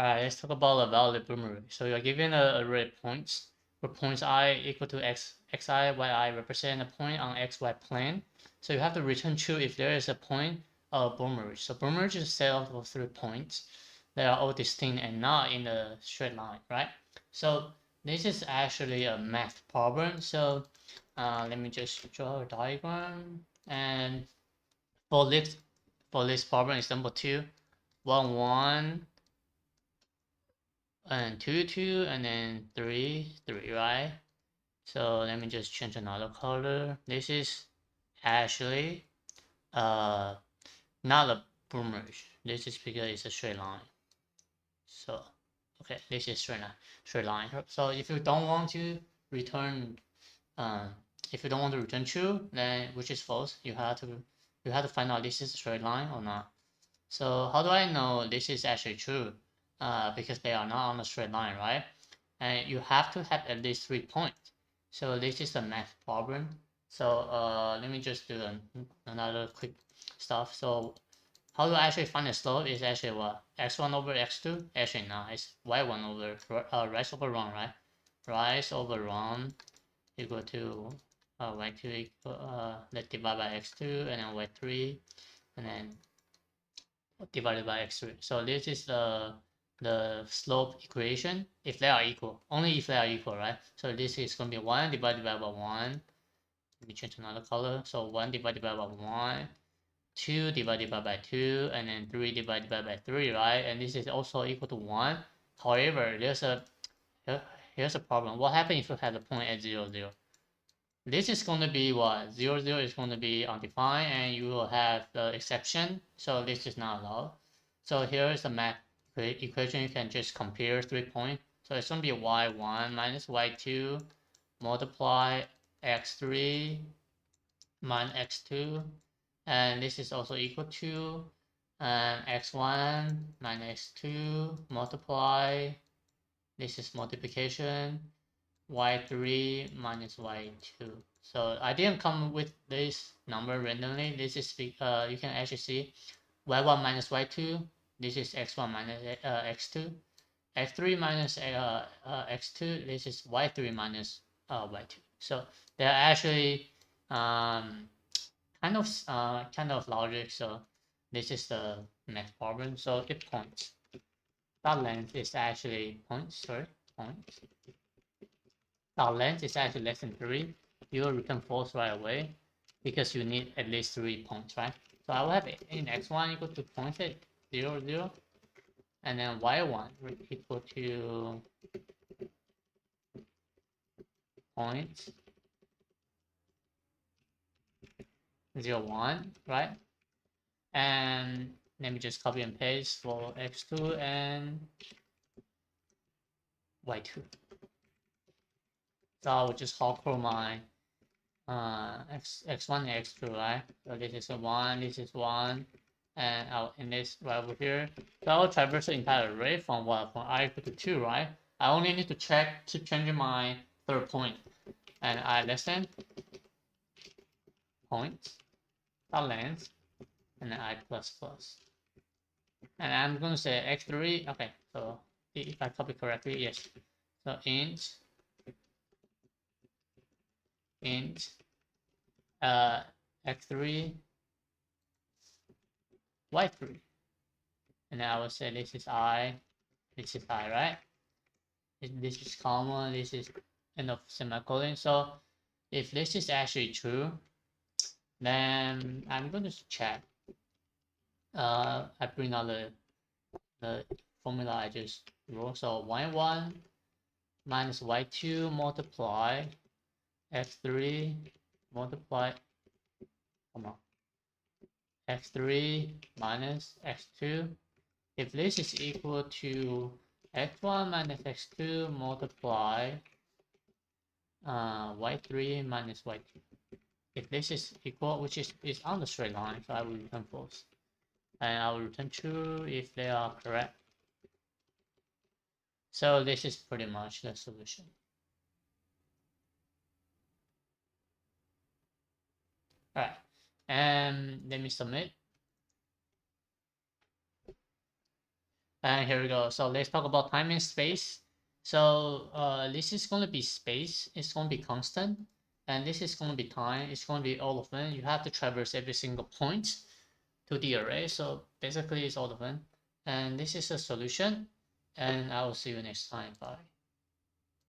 Alright, let's talk about the valid boomerang. So you're given a array of points, where points I equal to xi, yi represent a point on xy plane. So you have to return true if there is a point of boomerang. So boomerang is set up of 3 points. They are all distinct and not in a straight line, right? So this is actually a math problem. So let me just draw a diagram. And for this problem, example 2, 1, 1, and 2, 2, and then 3, 3, right? So let me just change another color. This is actually uh not a boomerang. This is because it's a straight line. So okay, this is straight line. So if you don't want to return if you don't want to return true, then which is false, you have to find out this is a straight line or not. So how do I know this is actually true? Because they are not on a straight line, right? And you have to have at least 3 points. So this is a math problem. So let me just do another quick stuff. So how do I actually find the slope is actually what? X1 over x2? Actually no, it's y1 over rise over run, right? Rise over run equal to y2 equal let's divide by x2 and then y3 and then divided by x3. So this is the slope equation if they are equal, only if they are equal, right? So this is going to be 1 divided by 1. Let me change another color. So 1 divided by 1, 2 divided by 2, and then 3 divided by 3, right? And this is also equal to 1. However, here's a problem. What happens if you have a point at 0, 0? This is going to be what? 0, 0 is going to be undefined, and you will have the exception. So this is not allowed. So here is the math equation. You can just compare 3 points. So it's going to be y1 minus y2 multiply x3 minus x2. And this is also equal to x1 minus x2 multiply. This is multiplication y3 minus y2. So I didn't come with this number randomly. This is you can actually see y1 minus y2. This is x1 minus x2. x3 minus x2. This is y3 minus y2. So they're actually kind of logic. So this is the next problem. So it points. That length is actually points. Sorry, points. Our length is actually less than 3, you will return false right away because you need at least 3 points, right? So I will have in x1 equal to 0, 0, and then y1 equal to point 0, 1, right? And let me just copy and paste for x2 and y2. So I will just hop for my x1 and x2, right? So this is a 1, this is 1, and I'll in this right over here. So I'll traverse the entire array from what? From I equal to 2, right? I only need to check to change my third point. And I less than point, dot length, and then I plus plus. And I'm going to say x3, okay, so if I copy correctly, yes. So int x3 y3, and then I will say this is I, right? This is common, this is end of semicolon. So if this is actually true, then I'm going to check. I bring out the formula I just wrote. So y1 minus y2 multiply x3 multiply, come on, x3 minus x2. If this is equal to x1 minus x2 multiply y3 minus y2. If this is equal, which is on the straight line, so I will return false. And I will return true if they are correct. So this is pretty much the solution. Alright, and let me submit. And here we go. So let's talk about time and space. So this is going to be space. It's going to be constant. And this is going to be time. It's going to be all of them. You have to traverse every single point to the array. So basically it's all of them. And this is a solution. And I will see you next time. Bye.